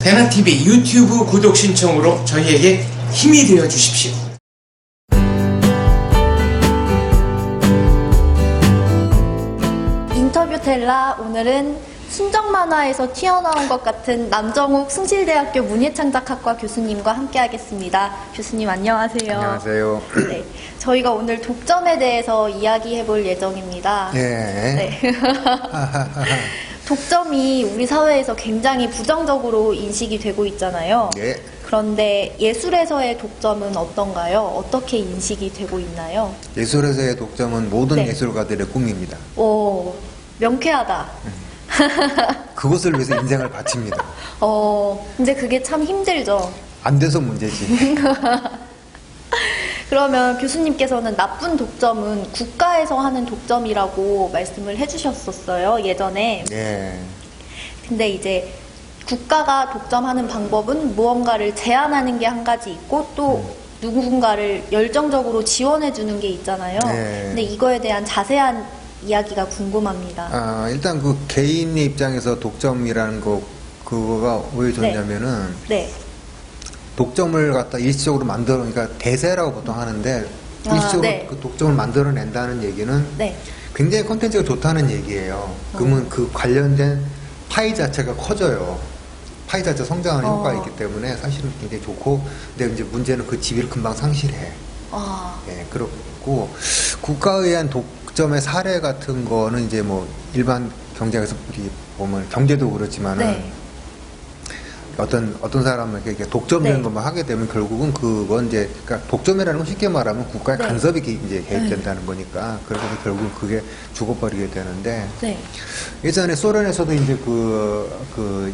대나TV 유튜브 구독 신청으로 저희에게 힘이 되어 주십시오. 인터뷰 텔라, 오늘은 순정만화에서 튀어나온 것 같은 남정욱 숭실대학교 문예창작학과 교수님과 함께 하겠습니다. 교수님 안녕하세요. 안녕하세요. 네, 저희가 오늘 독점에 대해서 이야기해 볼 예정입니다. 예. 네. 독점이 우리 사회에서 굉장히 부정적으로 인식이 되고 있잖아요. 예. 그런데 예술에서의 독점은 어떤가요? 어떻게 인식이 되고 있나요? 예술에서의 독점은 모든 네. 예술가들의 꿈입니다. 오, 명쾌하다. 그것을 위해서 인생을 바칩니다. 근데 그게 참 힘들죠. 안 돼서 문제지. 그러면 교수님께서는 나쁜 독점은 국가에서 하는 독점이라고 말씀을 해주셨었어요, 예전에. 예. 근데 이제 국가가 독점하는 방법은 무언가를 제한하는 게 한 가지 있고 또 누군가를 열정적으로 지원해주는 게 있잖아요. 네. 근데 이거에 대한 자세한 이야기가 궁금합니다. 일단 그 개인의 입장에서 독점이라는 그거가 왜 좋냐면은 네. 독점을 갖다 일시적으로 그러니까 대세라고 보통 하는데 일시적으로 네. 그 독점을 만들어낸다는 얘기는 네. 굉장히 콘텐츠가 좋다는 얘기예요. 그러면 그 관련된 파이 자체가 커져요. 파이 자체 성장하는 효과가 있기 때문에 사실은 굉장히 좋고, 근데 이제 문제는 그 지위를 금방 상실해. 예, 그렇고 국가에 의한 독점의 사례 같은 거는 이제 뭐 일반 경제에서 우리 보면 경제도 그렇지만은 네. 어떤 사람에게 이렇게 독점적인 네. 것만 하게 되면 결국은 그건 이제, 그러니까 독점이라는 건 쉽게 말하면 국가의 네. 간섭이 이제 개입된다는 거니까, 그래서 결국은 그게 죽어버리게 되는데, 네. 예전에 소련에서도 이제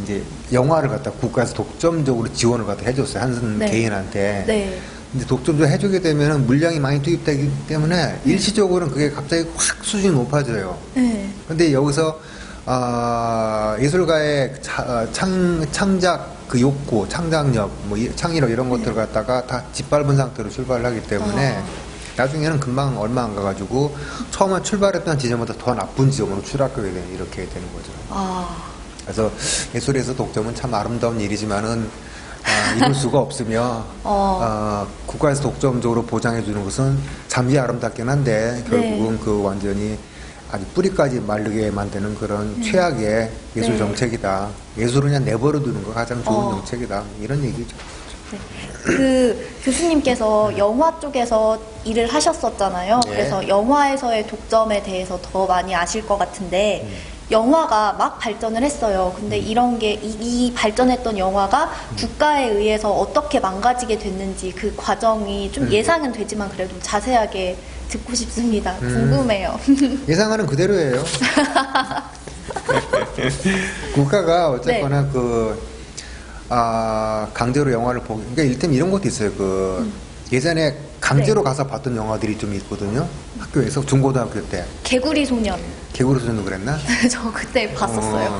이제 영화를 갖다 국가에서 독점적으로 지원을 갖다 해줬어요. 한 네. 개인한테. 네. 근데 독점적으로 해주게 되면은 물량이 많이 투입되기 때문에 일시적으로는 그게 갑자기 확 수준이 높아져요. 네. 근데 여기서 예술가의 창작 그 욕구, 창작력, 뭐 창의력 이런 것들을 갖다가 다 짓밟은 상태로 출발을 하기 때문에 나중에는 금방 얼마 안 가가지고 처음에 출발했던 지점보다 더 나쁜 지점으로 추락하게 이렇게 되는 거죠. 그래서 예술에서 독점은 참 아름다운 일이지만은 이룰 수가 없으며 국가에서 독점적으로 보장해 주는 것은 잠시 아름답긴 한데 결국은 그 완전히 아주 뿌리까지 마르게 만드는 그런 최악의 예술 정책이다. 예술은 그냥 내버려 두는 거 가장 좋은 정책이다. 이런 얘기죠. 네. 그 교수님께서 영화 쪽에서 일을 하셨었잖아요. 네. 그래서 영화에서의 독점에 대해서 더 많이 아실 것 같은데 영화가 막 발전을 했어요. 근데 이런 게 이 발전했던 영화가 국가에 의해서 어떻게 망가지게 됐는지 그 과정이 좀 예상은 되지만 그래도 자세하게 듣고 싶습니다. 궁금해요. 예상하는 그대로예요. 국가가 어쨌거나 강제로 영화를 그러니까 일테면 이런 것도 있어요. 예전에 강제로 가서 봤던 영화들이 좀 있거든요. 학교에서 중고등학교 때. 개구리 소년. 개구리 소년도 그랬나? 저 그때 봤었어요.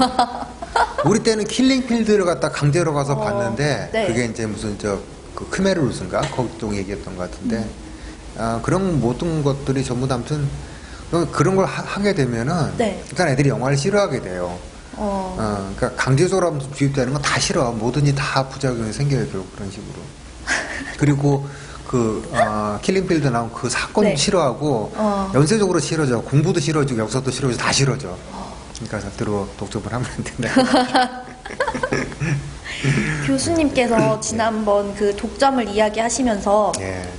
우리 때는 킬링필드를 갖다 강제로 가서 봤는데 네. 그게 이제 무슨 그 크메르루스인가 거기 쪽 얘기했던 것 같은데 그런 모든 것들이 전부 다 아무튼 그런 걸 하게 되면은 일단 애들이 영화를 싫어하게 돼요. 그러니까 강제적으로 주입되는 건 다 싫어. 뭐든지 다 부작용이 생겨요, 결국 그런 식으로. 그리고 킬링필드 나온 그 사건 싫어하고 연쇄적으로 싫어져. 공부도 싫어지고 역사도 싫어지고 다 싫어져. 그러니까 절대로 독점을 하면 안 된다. 교수님께서 지난번 그 독점을 이야기하시면서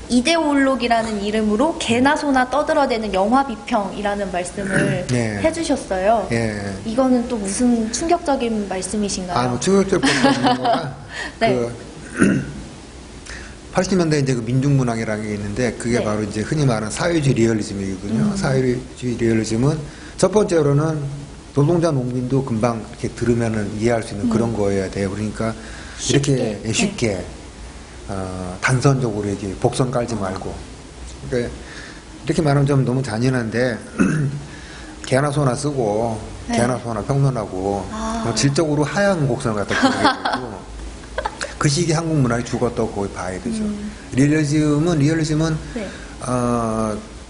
이데올로기라는 이름으로 개나 소나 떠들어대는 영화 비평이라는 말씀을 해주셨어요. 이거는 또 무슨 충격적인 말씀이신가요? 뭐 충격적인 거가 80년대 이제 그 민중문학이라는 게 있는데 그게 바로 이제 흔히 말하는 사회주의 리얼리즘이거든요. 사회주의 리얼리즘은 첫 번째로는 노동자 농민도 금방 이렇게 들으면은 이해할 수 있는 그런 거여야 돼요. 그러니까 이렇게 쉽게 단선적으로 이렇게 복선 깔지 말고. 그러니까 이렇게 말하면 좀 너무 잔인한데 개나 소나 쓰고 개나 소나 평론하고 질적으로 하향 곡선을 갖다 그리게 되고 그 시기 한국 문학이 죽었다고 거의 봐야 되죠. 리얼리즘은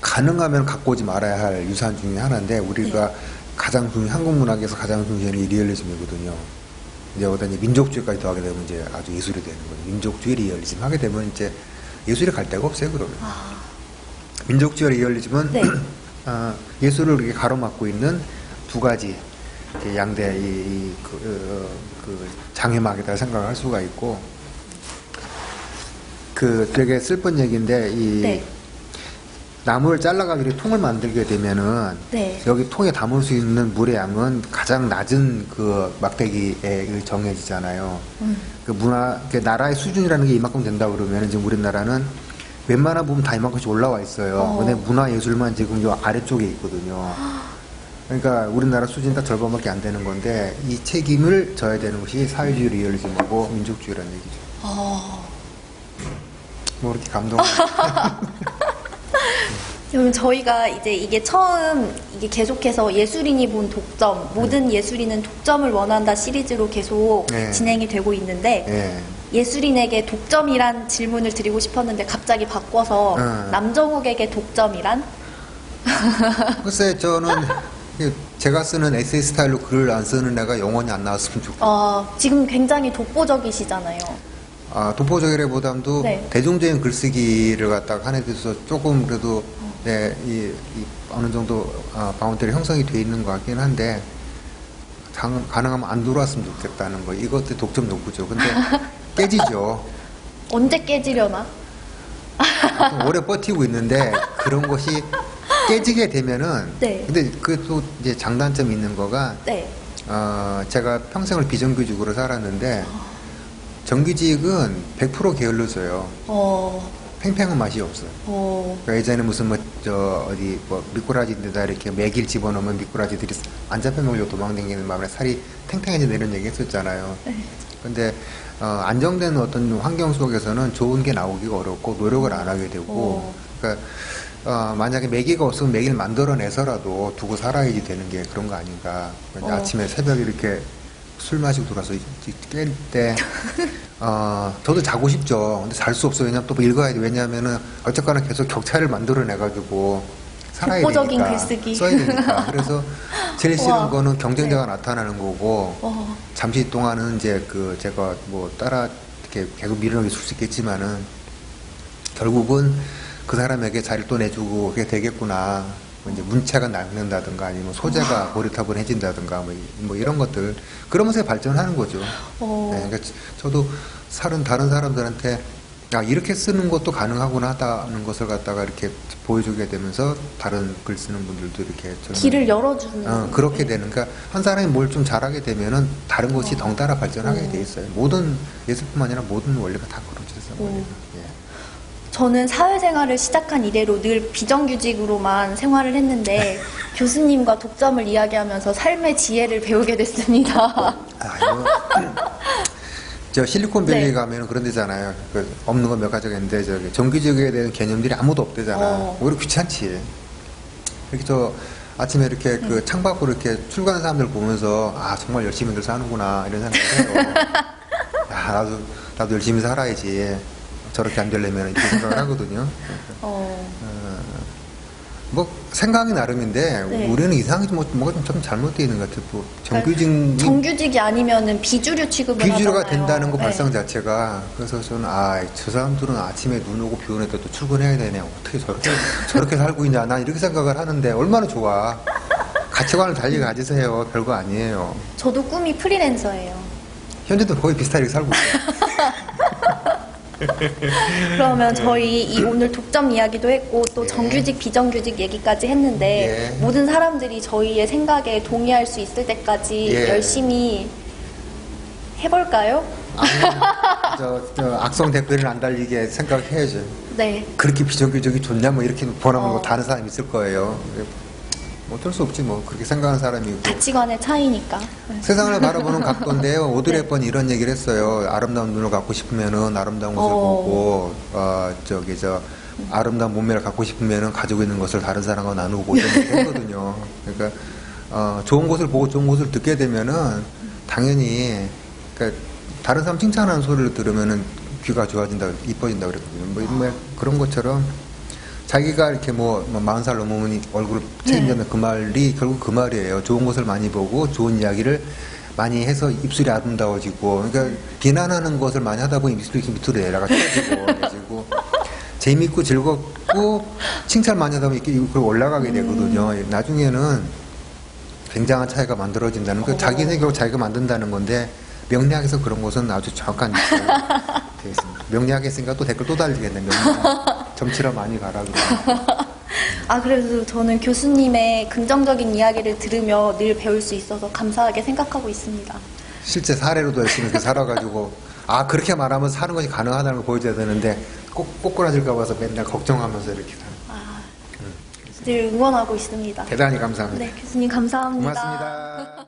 가능하면 갖고 오지 말아야 할 유산 중에 하나인데 우리가 가장 한국 문학에서 가장 중요한 게 리얼리즘이거든요. 이제 어떤 이제 민족주의까지 더하게 되면 이제 아주 예술이 되는 거예요. 민족주의 리얼리즘 하게 되면 이제 예술이 갈 데가 없어요, 그러면. 민족주의 리얼리즘은 네. 예술을 이렇게 가로막고 있는 두 가지 이제 양대 그 장애막에다 생각을 할 수가 있고, 그 되게 슬픈 얘기인데 이 네. 나무를 잘라가지고 통을 만들게 되면은 네. 여기 통에 담을 수 있는 물의 양은 가장 낮은 그 막대기에 정해지잖아요. 그 그 나라의 수준이라는 게 이만큼 된다 그러면 지금 우리나라는 웬만한 부분 다 이만큼씩 올라와 있어요. 근데 문화예술만 지금 요 아래쪽에 있거든요. 그러니까 우리나라 수준 다 절반밖에 안 되는 건데 이 책임을 져야 되는 것이 사회주의 리얼리즘이고 민족주의라는 얘기죠. 뭐 그렇게 감동. 그럼 저희가 이제 이게 처음 이게 계속해서 예술인이 본 독점, 모든 예술인은 독점을 원한다 시리즈로 계속 네. 진행이 되고 있는데 예. 예술인에게 독점이란 질문을 드리고 싶었는데 갑자기 바꿔서 남정욱에게 독점이란? 글쎄 저는 제가 쓰는 에세이 스타일로 글을 안 쓰는 애가 영원히 안 나왔으면 좋겠어요. 지금 굉장히 독보적이시잖아요. 독보적이라보다도 네. 대중적인 글쓰기를 갖다가 하는 데 있어서 조금 그래도 네, 어느 정도 바운더리 형성이 돼 있는 것 같긴 한데 가능하면 안 들어왔으면 좋겠다는 거. 이것도 독점 욕구죠. 근데 깨지죠. 언제 깨지려나? 좀 오래 버티고 있는데 그런 것이 깨지게 되면은 네. 근데 그또 이제 장단점이 있는 거가 네. 제가 평생을 비정규직으로 살았는데 정규직은 100% 게을러져요. 팽팽한 맛이 없어요. 그러니까 예전에 무슨 미꾸라지 데다 이렇게 매길 집어넣으면 미꾸라지들이 안 잡혀먹으려고 도망다니는 마음에 살이 탱탱해진다 이런 얘기 했었잖아요. 근데 안정된 어떤 환경 속에서는 좋은 게 나오기가 어렵고 노력을 안 하게 되고 그러니까 만약에 매기가 없으면 매기를 만들어내서라도 두고 살아야지 되는 게 그런 거 아닌가. 아침에 새벽에 이렇게 술 마시고 돌아서 깰 때, 저도 자고 싶죠. 근데 잘 수 없어요. 왜냐면 또 읽어야 돼. 왜냐면은 어쨌거나 계속 격차를 만들어내가지고 살아야 독보적인 되니까. 글쓰기. 써야 되니까. 그래서 제일 싫은 우와. 거는 경쟁자가 네. 나타나는 거고, 잠시 동안은 이제 제가 뭐 따라 이렇게 계속 밀어넣기 수 있겠지만은 결국은 그 사람에게 자리를 또 내주고 그게 되겠구나. 뭐 이제 문체가 낡는다든가 아니면 소재가 고리타분해진다든가 뭐 이런 것들 그러면서 발전하는 거죠. 네, 그러니까 저도 다른 사람들한테 이렇게 쓰는 것도 가능하구나 하다는 것을 갖다가 이렇게 보여주게 되면서 다른 글 쓰는 분들도 이렇게 길을 열어주는. 그렇게 되는 그러니까 한 사람이 뭘 좀 잘하게 되면은 다른 것이 덩달아 발전하게 돼 있어요. 모든 예술뿐만 아니라 모든 원리가 다 그렇죠. 예. 저는 사회생활을 시작한 이래로 늘 비정규직으로만 생활을 했는데 교수님과 독점을 이야기하면서 삶의 지혜를 배우게 됐습니다. 저 실리콘밸리 네. 가면 그런 데잖아요. 없는 건 몇 가지가 있는데 저기 정규직에 대한 개념들이 아무도 없대잖아. 오히려 귀찮지. 이렇게 아침에 이렇게 그 창밖으로 이렇게 출근하는 사람들 보면서 정말 열심히들 사는구나 이런 생각을 해요. 나도 열심히 살아야지. 저렇게 안 되려면 이렇게 생각을 하거든요. 뭐 생각이 나름인데 네. 우리는 이상하게 뭐가 좀 잘못되어 있는 것 같아요. 뭐 정규직이 아니면은 비주류 취급을 비주류가 하잖아요. 된다는 거 네. 발상 자체가 그래서 저는 저 사람들은 아침에 눈 오고 비 오는 데 또 출근해야 되네. 어떻게 저렇게 살고 있냐. 난 이렇게 생각을 하는데 얼마나 좋아. 가치관을 달리 가지세요. 별거 아니에요. 저도 꿈이 프리랜서예요. 현재도 거의 비슷하게 살고 있어요. 그러면 저희 오늘 독점 이야기도 했고 또 예. 정규직 비정규직 얘기까지 했는데 예. 모든 사람들이 저희의 생각에 동의할 수 있을 때까지 예. 열심히 해볼까요? 악성 댓글을 안 달리게 생각해야죠. 네. 그렇게 비정규직이 좋냐 뭐 이렇게 번하는 거 다른 사람이 있을 거예요. 어쩔 수 없지 뭐 그렇게 생각하는 사람이 있고. 가치관의 차이니까. 세상을 바라보는 각도인데요. 오드리 헵번이 이런 얘기를 했어요. 아름다운 눈을 갖고 싶으면은 아름다운 것을 보고, 아름다운 몸매를 갖고 싶으면은 가지고 있는 것을 다른 사람과 나누고 이런 얘기를 했거든요. 그러니까, 좋은 것을 보고 좋은 것을 듣게 되면은 당연히, 그러니까 다른 사람 칭찬하는 소리를 들으면은 귀가 좋아진다, 이뻐진다 그랬거든요. 뭐 그런 것처럼 자기가 이렇게 40살 넘으면 얼굴을 책임져는 그 말이 결국 그 말이에요. 좋은 것을 많이 보고 좋은 이야기를 많이 해서 입술이 아름다워지고, 그러니까 비난하는 것을 많이 하다 보니 입술이 이렇게 밑으로 내려가 떨어지고, 그래가지고 재밌고 즐겁고 칭찬 많이 하다 보니 이렇게 올라가게 되거든요. 나중에는 굉장한 차이가 만들어진다는 거, 자기 생각으로 자기가 만든다는 건데 명리학에서 그런 것은 아주 정확한 되어 있습니다. 명리학에 있으니까 또 댓글 또 달리겠네. 명리학 점치러 많이 가라 그러고. 아, 그래도 저는 교수님의 긍정적인 이야기를 들으며 늘 배울 수 있어서 감사하게 생각하고 있습니다. 실제 사례로도 열심히 이렇게 살아가지고 아 그렇게 말하면 사는 것이 가능하다는 걸 보여줘야 되는데 꼭 꼬꾸라질까 봐서 맨날 걱정하면서 이렇게 늘 응원하고 있습니다. 대단히 감사합니다. 네, 교수님 감사합니다. 고맙습니다.